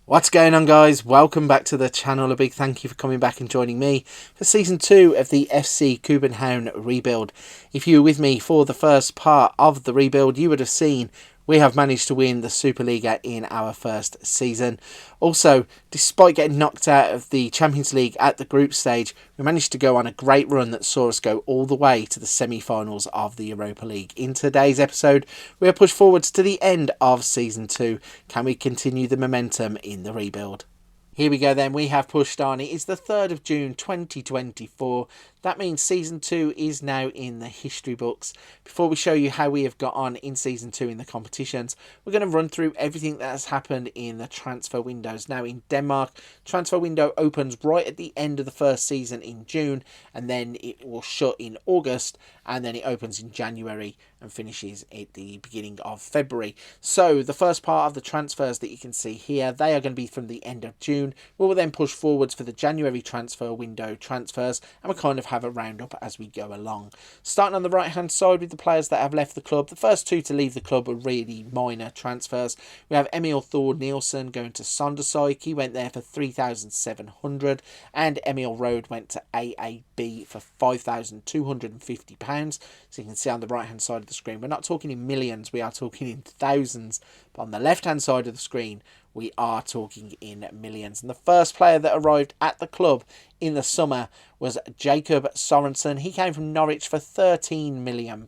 What's going on, guys? Welcome back to the channel. A big thank you for coming back and joining me for season 2 of the FC Kopenhagen rebuild. If you were with me for the first part of the rebuild, you would have seen we have managed to win the Superliga in our first season. Also, despite getting knocked out of the Champions League at the group stage, we managed to go on a great run that saw us go all the way to the semi-finals of the Europa League. In today's episode, we are pushed forwards to the end of season 2. Can we continue the momentum in the rebuild? Here we go then, we have pushed on. It is the 3rd of June 2024. That means Season 2 is now in the history books. Before we show you how we have got on in Season 2 in the competitions, we're going to run through everything that has happened in the transfer windows. Now in Denmark, transfer window opens right at the end of the first season in June, and then it will shut in August, and then it opens in January and finishes at the beginning of February. So the first part of the transfers that you can see here, they are going to be from the end of June. We will then push forwards for the January transfer window transfers, and we kind of have a roundup as we go along. Starting on the right hand side with the players that have left the club. The first two to leave the club were really minor transfers. We have Emil Thor Nielsen going to Sondersijk. He went there for 3,700, and Emil Road went to AAB for £5,250. So you can see on the right hand side of the screen, we're not talking in millions, we are talking in thousands. But on the left hand side of the screen, we are talking in millions. And the first player that arrived at the club in the summer was Jacob Sorensen. He came from Norwich for £13 million.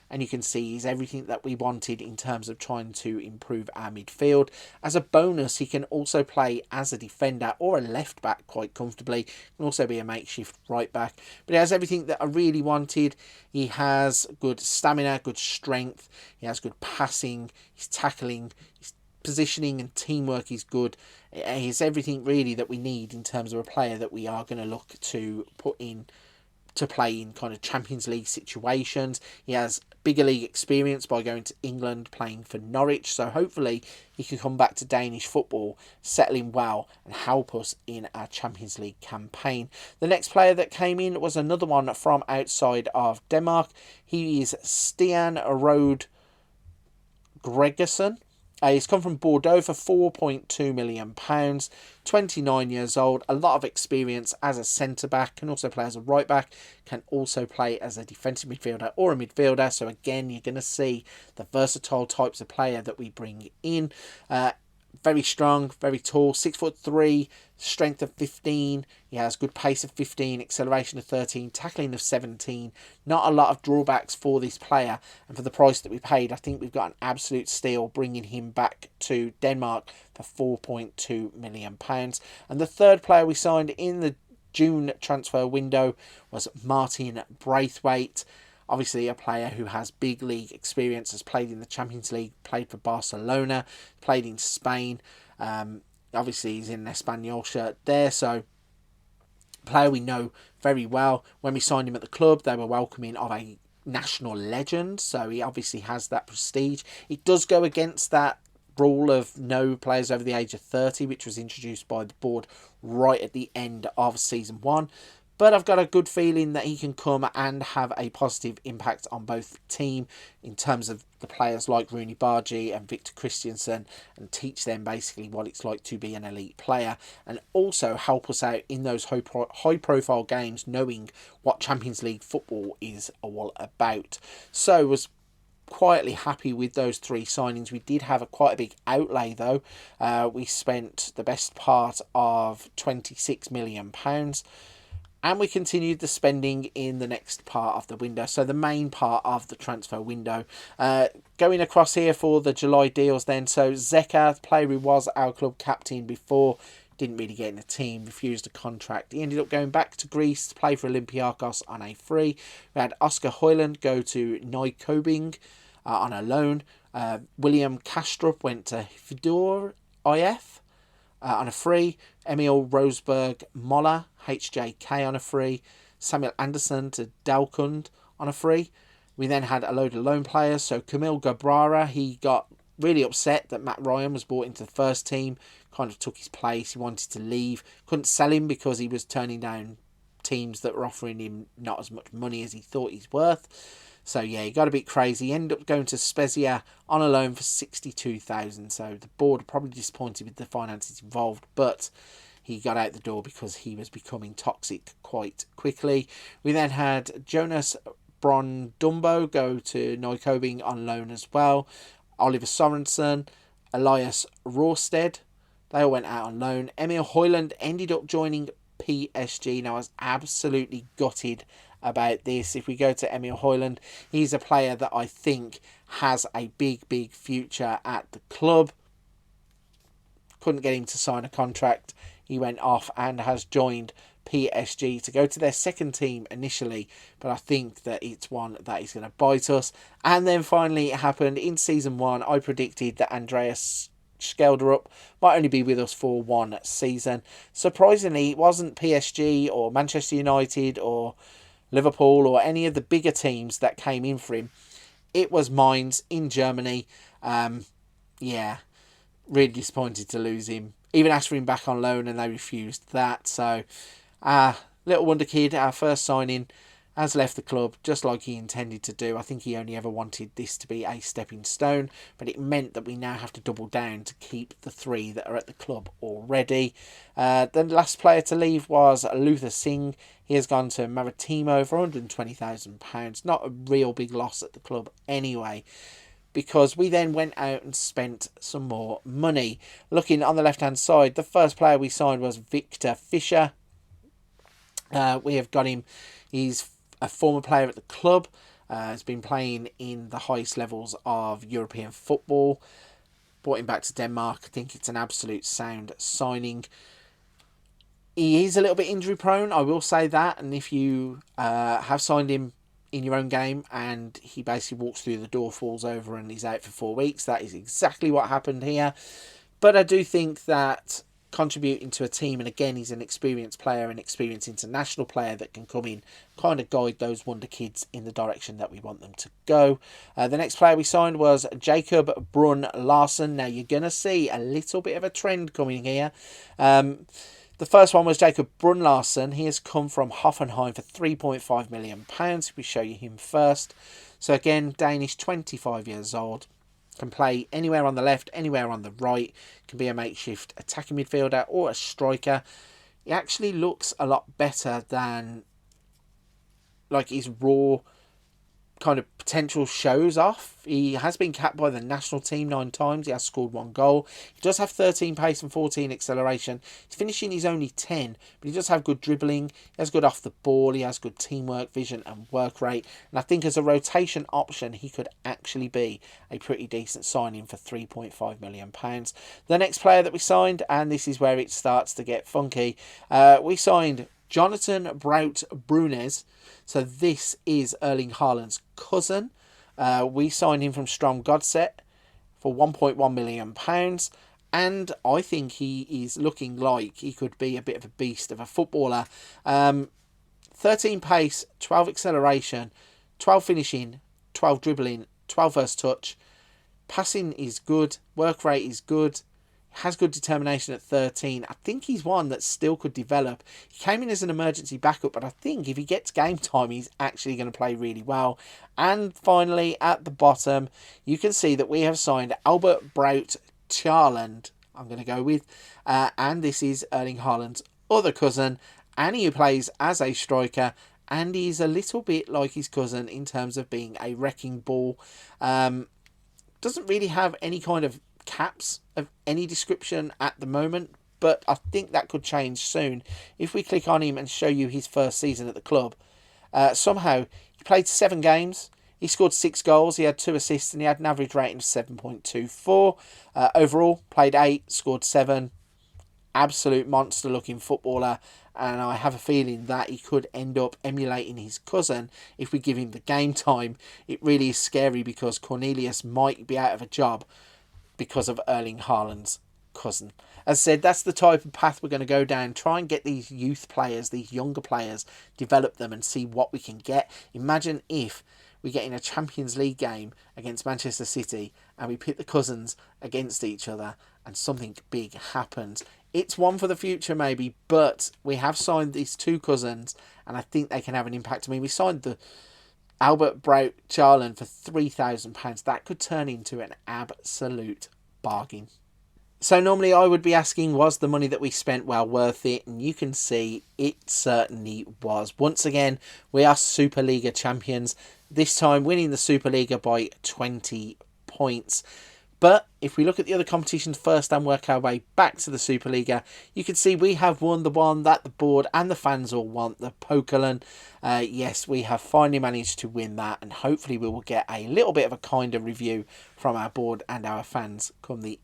And you can see he's everything that we wanted in terms of trying to improve our midfield. As a bonus, he can also play as a defender or a left back quite comfortably. He can also be a makeshift right back. But he has everything that I really wanted. He has good stamina, good strength. He has good passing. He's tackling. His positioning and teamwork is good. He's everything really that we need in terms of a player that we are going to look to put in to play in kind of Champions League situations. He has bigger league experience by going to England, playing for Norwich, so hopefully he can come back to Danish football, settle in well and help us in our Champions League campaign. The next player that came in was another one from outside of Denmark. He is Stian Rode Gregersen. He's come from Bordeaux for £4.2 million, 29 years old, a lot of experience as a centre-back, can also play as a right-back, can also play as a defensive midfielder or a midfielder. So again, you're going to see the versatile types of player that we bring in. Very strong, very tall, 6'3", strength of 15. He has good pace of 15, acceleration of 13, tackling of 17. Not a lot of drawbacks for this player, and for the price that we paid, I think we've got an absolute steal bringing him back to Denmark for £4.2 million. And the third player we signed in the June transfer window was Martin Braithwaite. Obviously a player who has big league experience, has played in the Champions League, played for Barcelona, played in Spain. Obviously he's in an Espanyol shirt there, so player we know very well. When we signed him at the club, they were welcoming of a national legend, so he obviously has that prestige. It does go against that rule of no players over the age of 30, which was introduced by the board right at the end of season 1. But I've got a good feeling that he can come and have a positive impact on both the team in terms of the players like Rooney Bargi and Victor Christiansen, and teach them basically what it's like to be an elite player, and also help us out in those high-profile games, knowing what Champions League football is all about. So I was quietly happy with those three signings. We did have quite a big outlay though. We spent the best part of £26 million. And we continued the spending in the next part of the window. So the main part of the transfer window. Going across here for the July deals then. So Zeka, the player who was our club captain before, didn't really get in the team, refused a contract. He ended up going back to Greece to play for Olympiacos on a free. We had Oscar Hoyland go to Nykøbing on a loan. William Kastrup went to Fedor IF on a free. Emil Rosberg Moller, HJK on a free. Samuel Anderson to Dalkund on a free. We then had a load of loan players. So Camille Gabrara, he got really upset that Matt Ryan was brought into the first team. Kind of took his place. He wanted to leave. Couldn't sell him because he was turning down teams that were offering him not as much money as he thought he's worth. So yeah, he got a bit crazy. He ended up going to Spezia on a loan for 62,000. So the board are probably disappointed with the finances involved, but he got out the door because he was becoming toxic quite quickly. We then had Jonas Brondumbo go to Kopenhagen on loan as well. Oliver Sorensen, Elias Råsted, they all went out on loan. Emil Højlund ended up joining PSG. Now, I was absolutely gutted about this. If we go to Emil Højlund, he's a player that I think has a big future at the club. Couldn't get him to sign a contract. He went off and has joined PSG to go to their second team initially, but I think that it's one that is going to bite us. And then finally it happened in season 1. I predicted that Andreas Skelderup might only be with us for one season. Surprisingly, it wasn't PSG or Manchester United or Liverpool or any of the bigger teams that came in for him. It was Mainz in Germany. Really disappointed to lose him. Even asked for him back on loan and they refused that. So, little wonder kid, our first signing, has left the club just like he intended to do. I think he only ever wanted this to be a stepping stone, but it meant that we now have to double down to keep the 3 that are at the club already. The last player to leave was Luther Singh. He has gone to Maritimo for £120,000. Not a real big loss at the club anyway, because we then went out and spent some more money. Looking on the left-hand side, the first player we signed was Victor Fischer. We have got him. He's a former player at the club. Has been playing in the highest levels of European football. Brought him back to Denmark. I think it's an absolute sound signing. He is a little bit injury prone, I will say that. And if you have signed him in your own game and he basically walks through the door, falls over and he's out for 4 weeks, that is exactly what happened here. But I do think that contributing to a team, and again, he's an experienced player, an experienced international player that can come in, kind of guide those wonder kids in the direction that we want them to go. The next player we signed was Jacob Brun Larsen. Now you're going to see a little bit of a trend coming here. The first one was Jacob Brun Larsen. He has come from Hoffenheim for £3.5 million. We show you him first. So again, Danish, 25 years old. Can play anywhere on the left, anywhere on the right. Can be a makeshift attacking midfielder or a striker. He actually looks a lot better than like his raw kind of potential shows off. He has been capped by the national team 9 times. He has scored 1 goal. He does have 13 pace and 14 acceleration. His finishing is only 10, but he does have good dribbling. He has good off the ball. He has good teamwork, vision and work rate. And I think as a rotation option, he could actually be a pretty decent signing for £3.5 million. The next player that we signed, and this is where it starts to get funky, we signed Jonathan Braut Brunes. So this is Erling Haaland's cousin. We signed him from Strom Godset for £1.1 million. And I think he is looking like he could be a bit of a beast of a footballer. 13 pace, 12 acceleration, 12 finishing, 12 dribbling, 12 first touch. Passing is good. Work rate is good. Has good determination at 13. I think he's one that still could develop. He came in as an emergency backup, but I think if he gets game time, he's actually going to play really well. And finally, at the bottom, you can see that we have signed Albert Braut Charland, I'm going to go with. And this is Erling Haaland's other cousin, and he plays as a striker, and he's a little bit like his cousin in terms of being a wrecking ball. Doesn't really have any kind of caps of any description at the moment, but I think that could change soon. If we click on him and show you his first season at the club, somehow he played 7 games, he scored 6 goals, he had 2 assists, and he had an average rating of 7.24. Overall, played 8, scored 7. Absolute monster looking footballer, and I have a feeling that he could end up emulating his cousin if we give him the game time. It really is scary because Cornelius might be out of a job because of Erling Haaland's cousin. As I said, that's the type of path we're going to go down. Try and get these youth players, these younger players, develop them and see what we can get. Imagine if we get in a Champions League game against Manchester City and we pit the cousins against each other and something big happens. It's one for the future maybe, but we have signed these 2 cousins and I think they can have an impact. I mean, we signed the Albert Braut Jarland for £3,000. That could turn into an absolute bargain. So normally I would be asking, was the money that we spent well worth it? And you can see it certainly was. Once again, we are Superliga champions. This time winning the Superliga by 20 points. But if we look at the other competitions first and work our way back to the Superliga, you can see we have won the one that the board and the fans all want, the Pokalen. Yes, we have finally managed to win that, and hopefully we will get a little bit of a kinder review from our board and our fans come the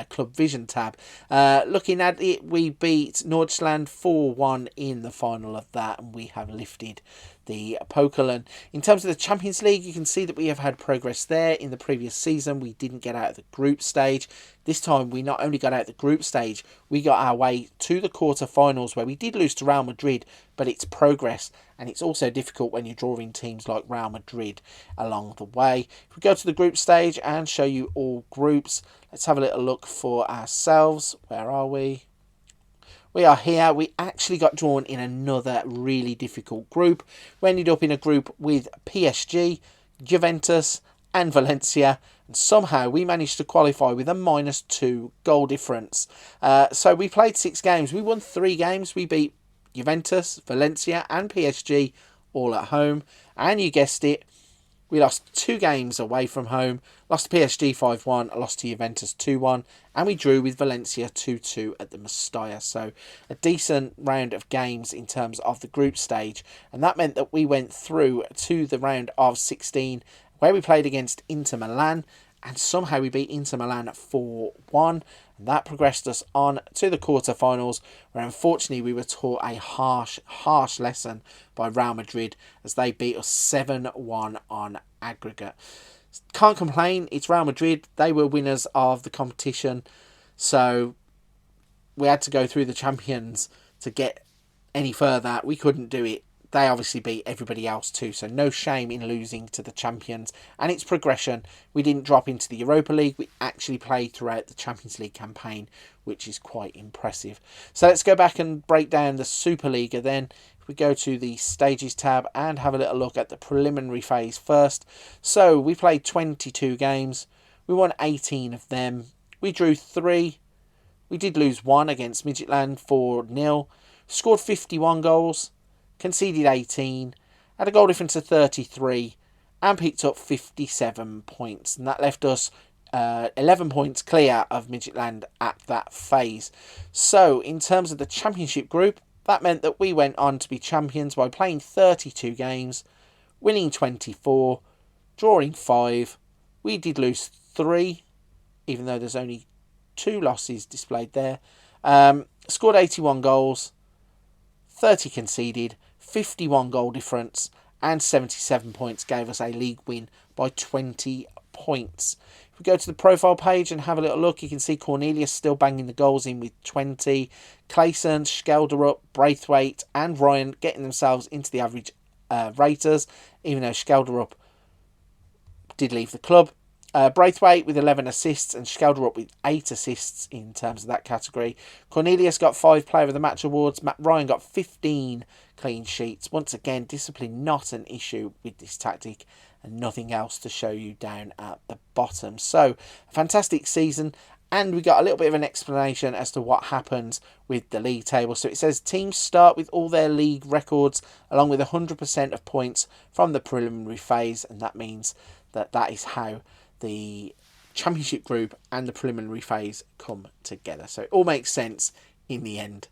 Club Vision tab. Looking at it, we beat Nordstrand 4-1 in the final of that, and we have lifted the Pokalen. In terms of the Champions League, you can see that we have had progress there. In the previous season, we didn't get out of the group stage. This time, we not only got out of the group stage, we got our way to the quarter-finals, where we did lose to Real Madrid, but it's progress, and it's also difficult when you're drawing teams like Real Madrid along the way. If we go to the group stage and show you all groups, let's have a little look for ourselves. Where are we? We are here. We actually got drawn in another really difficult group. We ended up in a group with PSG, Juventus and Valencia. And somehow we managed to qualify with a -2 goal difference. So we played 6 games. We won 3 games. We beat Juventus, Valencia and PSG all at home. And you guessed it, we lost 2 games away from home, lost to PSG 5-1, lost to Juventus 2-1, and we drew with Valencia 2-2 at the Mestalla. So a decent round of games in terms of the group stage. And that meant that we went through to the round of 16, where we played against Inter Milan, and somehow we beat Inter Milan 4-1. And that progressed us on to the quarterfinals, where unfortunately we were taught a harsh lesson by Real Madrid as they beat us 7-1 on aggregate. Can't complain, it's Real Madrid. They were winners of the competition, so we had to go through the champions to get any further. We couldn't do it. They obviously beat everybody else too, so no shame in losing to the champions. And it's progression. We didn't drop into the Europa League. We actually played throughout the Champions League campaign, which is quite impressive. So let's go back and break down the Superliga then. If we go to the Stages tab and have a little look at the preliminary phase first. So we played 22 games. We won 18 of them. We drew 3. We did lose 1 against Midtjylland 4-0. Scored 51 goals. Conceded 18, had a goal difference of 33, and picked up 57 points. And that left us 11 points clear of Midtjylland at that phase. So, in terms of the championship group, that meant that we went on to be champions by playing 32 games, winning 24, drawing 5. We did lose 3, even though there's only 2 losses displayed there. Scored 81 goals, 30 conceded, 51 goal difference, and 77 points gave us a league win by 20 points. If we go to the profile page and have a little look, you can see Cornelius still banging the goals in with 20. Clayson, Skelderup, Braithwaite and Ryan getting themselves into the average raters, even though Skelderup did leave the club. Braithwaite with 11 assists and Skelderup with 8 assists in terms of that category. Cornelius got 5 Player of the Match awards. Matt Ryan got 15 clean sheets. Once again, discipline not an issue with this tactic, and nothing else to show you down at the bottom. So, a fantastic season, and we got a little bit of an explanation as to what happens with the league table. So it says teams start with all their league records along with 100% of points from the preliminary phase, and that means that that is how the championship group and the preliminary phase come together. So it all makes sense in the end.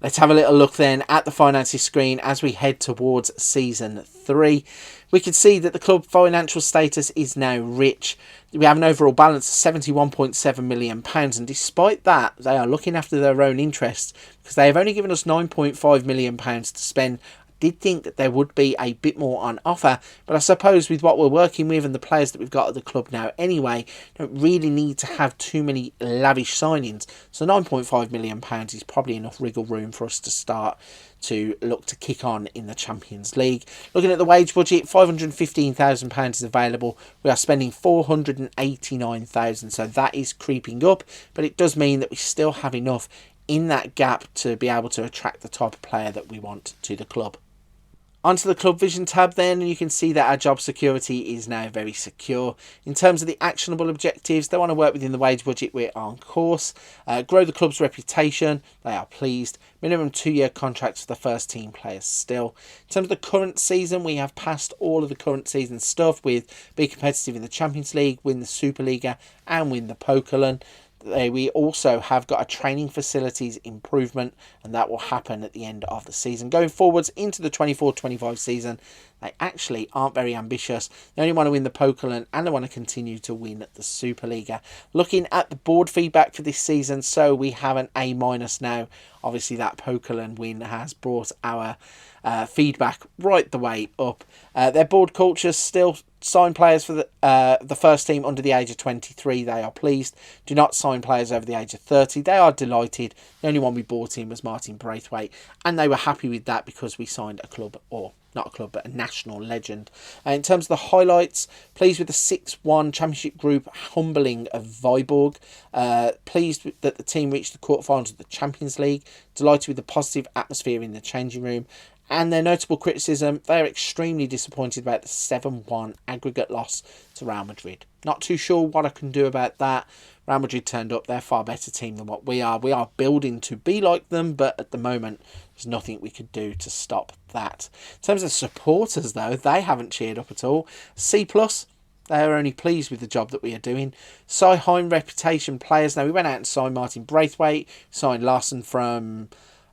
Let's have a little look then at the finances screen as we head towards season 3. We can see that the club financial status is now rich. We have an overall balance of £71.7 million, and despite that, they are looking after their own interests because they have only given us £9.5 million to spend. Did think that there would be a bit more on offer, but I suppose with what we're working with and the players that we've got at the club now anyway, don't really need to have too many lavish signings. So £9.5 million is probably enough wriggle room for us to start to look to kick on in the Champions League. Looking at the wage budget, £515,000 is available. We are spending £489,000, so that is creeping up, but it does mean that we still have enough in that gap to be able to attract the type of player that we want to the club. Onto the Club Vision tab then, and you can see that our job security is now very secure. In terms of the actionable objectives, they want to work within the wage budget, we're on course. Grow the club's reputation, they are pleased. Minimum 2-year contracts for the first team players still. In terms of the current season, we have passed all of the current season stuff with be competitive in the Champions League, win the Superliga and win the Pokalen. We also have got a training facilities improvement, and that will happen at the end of the season. Going forwards into the 24-25 season, they actually aren't very ambitious. They only want to win the Pokalen and they want to continue to win the Superliga. Looking at the board feedback for this season, so we have an A- now. Obviously that Pokalen win has brought our feedback right the way up. Their board culture still sign players for the first team under the age of 23. They are pleased. Do not sign players over the age of 30. They are delighted. The only one we bought in was Martin Braithwaite, and they were happy with that because we signed a club, or not a club, but a national legend. In terms of the highlights, pleased with the 6-1 championship group humbling of Viborg. Pleased that the team reached the quarterfinals of the Champions League. Delighted with the positive atmosphere in the changing room. And their notable criticism, they are extremely disappointed about the 7-1 aggregate loss to Real Madrid. Not too sure what I can do about that. Real Madrid turned up. They're a far better team than what we are. We are building to be like them, but at the moment, there's nothing we could do to stop that. In terms of supporters, though, they haven't cheered up at all. C+, they are only pleased with the job that we are doing. High reputation players. Now, we went out and signed Martin Braithwaite, signed Larson from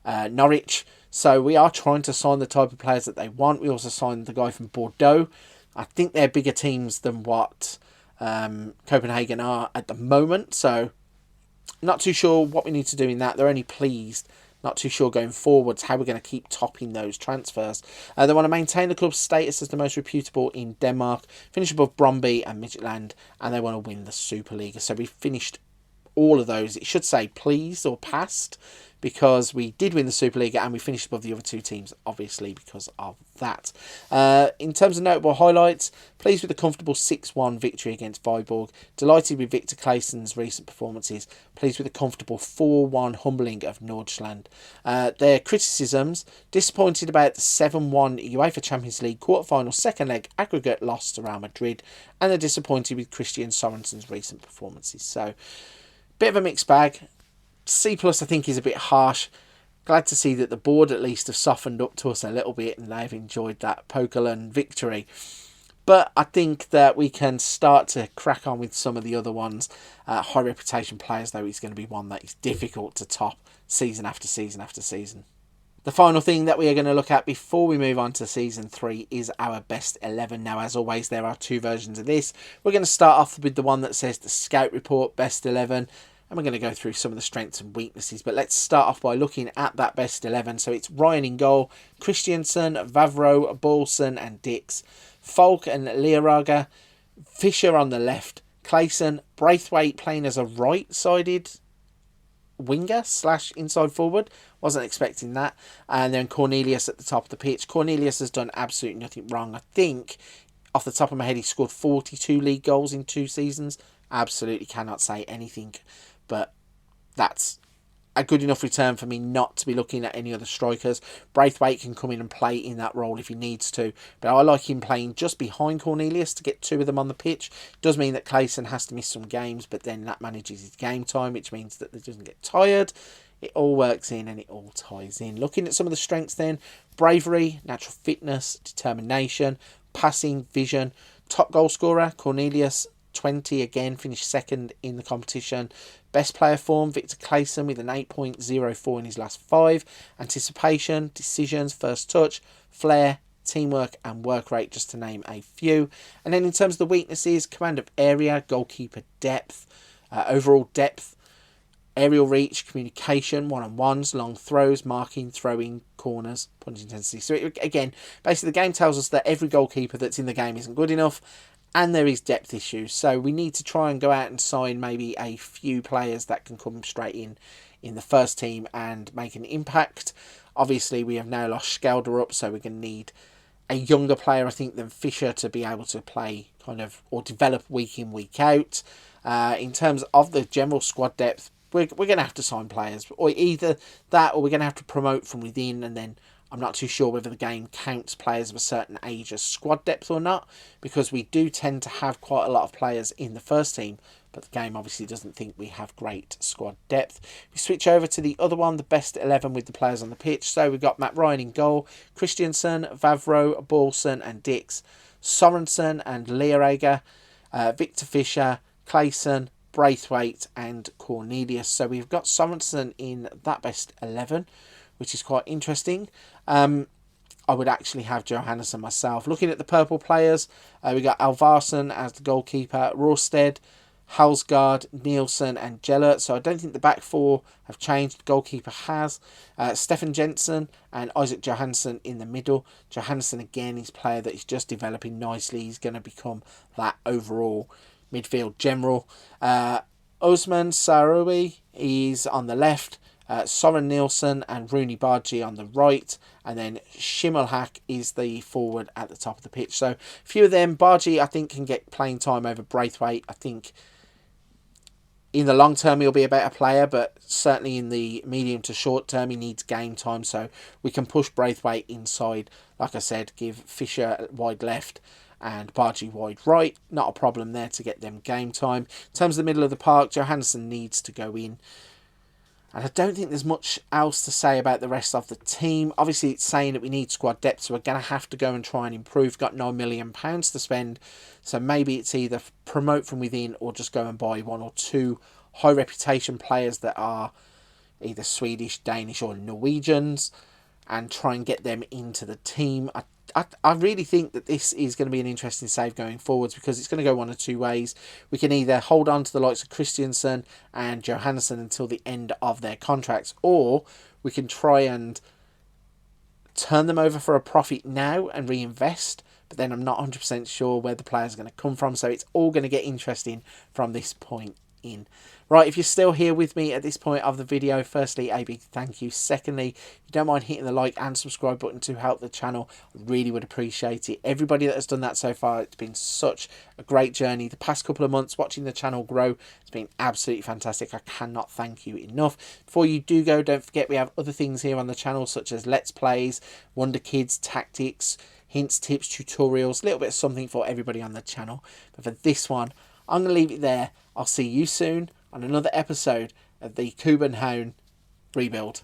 Norwich. So we are trying to sign the type of players that they want. We also signed the guy from Bordeaux. I think they're bigger teams than what Copenhagen are at the moment. So not too sure what we need to do in that. They're only pleased. Not too sure going forwards how we're going to keep topping those transfers. They want to maintain the club's status as the most reputable in Denmark, finish above Brøndby and Midtjylland, and they want to win the Superliga. So we finished all of those. It should say pleased or passed, because we did win the Superliga and we finished above the other two teams, obviously, because of that. In terms of notable highlights, pleased with the comfortable 6-1 victory against Viborg. Delighted with Victor Clayton's recent performances. Pleased with the comfortable 4-1 humbling of Nordsjælland. Their criticisms, disappointed about the 7-1 UEFA Champions League quarter-final second leg aggregate loss to Real Madrid. And they're disappointed with Christian Sorensen's recent performances. So, bit of a mixed bag. C+, I think, is a bit harsh. Glad to see that the board at least have softened up to us a little bit and they've enjoyed that Pokalen victory. But I think that we can start to crack on with some of the other ones. High reputation players, though, is going to be one that is difficult to top season after season after season. The final thing that we are going to look at before we move on to Season 3 is our Best 11. Now, as always, there are two versions of this. We're going to start off with the one that says the Scout Report Best 11. And we're going to go through some of the strengths and weaknesses. But let's start off by looking at that Best 11. So it's Ryan in goal, Christiansen, Vavro, Boulson and Dix, Falk and Learaga, Fisher on the left, Clayson, Braithwaite playing as a right-sided winger / inside forward. Wasn't expecting that. And then Cornelius at the top of the pitch. Cornelius has done absolutely nothing wrong. I think, off the top of my head, he scored 42 league goals in 2 seasons. Absolutely cannot say anything, but that's a good enough return for me not to be looking at any other strikers. Braithwaite can come in and play in that role if he needs to, but I like him playing just behind Cornelius to get 2 of them on the pitch. Does mean that Clayson has to miss some games, but then that manages his game time, which means that he doesn't get tired. It all works in and it all ties in. Looking at some of the strengths then, bravery, natural fitness, determination, passing, vision. Top goal scorer, Cornelius, 20 again, finished second in the competition. Best player form, Victor Clayson with an 8.04 in his last 5. Anticipation, decisions, first touch, flair, teamwork and work rate, just to name a few. And then in terms of the weaknesses, command of area, goalkeeper depth, overall depth, aerial reach, communication, one-on-ones, long throws, marking, throwing, corners, punch intensity. So again, basically the game tells us that every goalkeeper that's in the game isn't good enough. And there is depth issues. So we need to try and go out and sign maybe a few players that can come straight in the first team and make an impact. Obviously, we have now lost Skelder up, so we're going to need a younger player, I think, than Fisher to be able to play kind of or develop week in, week out. In terms of the general squad depth, we're going to have to sign players. Or either that or we're going to have to promote from within and then I'm not too sure whether the game counts players of a certain age as squad depth or not, because we do tend to have quite a lot of players in the first team, but the game obviously doesn't think we have great squad depth. We switch over to the other one, the best 11 with the players on the pitch. So we've got Matt Ryan in goal, Christiansen, Vavro, Balson and Dix, Sorensen and Leerager, Victor Fisher, Clayson, Braithwaite and Cornelius. So we've got Sorensen in that best 11, which is quite interesting. I would actually have Johannesson myself. Looking at the purple players, we got Alvarsson as the goalkeeper, Rorsted, Halsgaard, Nielsen and Gellert. So I don't think the back four have changed. The goalkeeper has. Stefan Jensen and Isaac Johansson in the middle. Johansson again is a player that is just developing nicely. He's going to become that overall midfield general. Osman Saroui is on the left. Soren Nielsen and Rooney Bargi on the right, and then Schimmelhack is the forward at the top of the pitch. So a few of them. Bargi I think can get playing time over Braithwaite. I think in the long term he'll be a better player, but certainly in the medium to short term he needs game time, so we can push Braithwaite inside. Like I said, give Fisher wide left and Bargi wide right. Not a problem there to get them game time. In terms of the middle of the park, Johansson needs to go in. And I don't think there's much else to say about the rest of the team. Obviously, it's saying that we need squad depth, so we're going to have to go and try and improve. Got £9 million to spend, so maybe it's either promote from within or just go and buy one or two high reputation players that are either Swedish, Danish or Norwegians and try and get them into the team. I really think that this is going to be an interesting save going forwards, because it's going to go one of two ways. We can either hold on to the likes of Christiansen and Johansson until the end of their contracts, or we can try and turn them over for a profit now and reinvest. But then I'm not 100% sure where the players are going to come from, so it's all going to get interesting from this point in. Right, if you're still here with me at this point of the video, firstly, a big thank you. Secondly, if you don't mind hitting the like and subscribe button to help the channel, I really would appreciate it. Everybody that has done that so far, it's been such a great journey. The past couple of months watching the channel grow, it's been absolutely fantastic. I cannot thank you enough. Before you do go, don't forget we have other things here on the channel, such as Let's Plays, Wonder Kids, Tactics, hints, tips, tutorials, a little bit of something for everybody on the channel. But for this one, I'm going to leave it there. I'll see you soon on another episode of the Kobenhavn rebuild.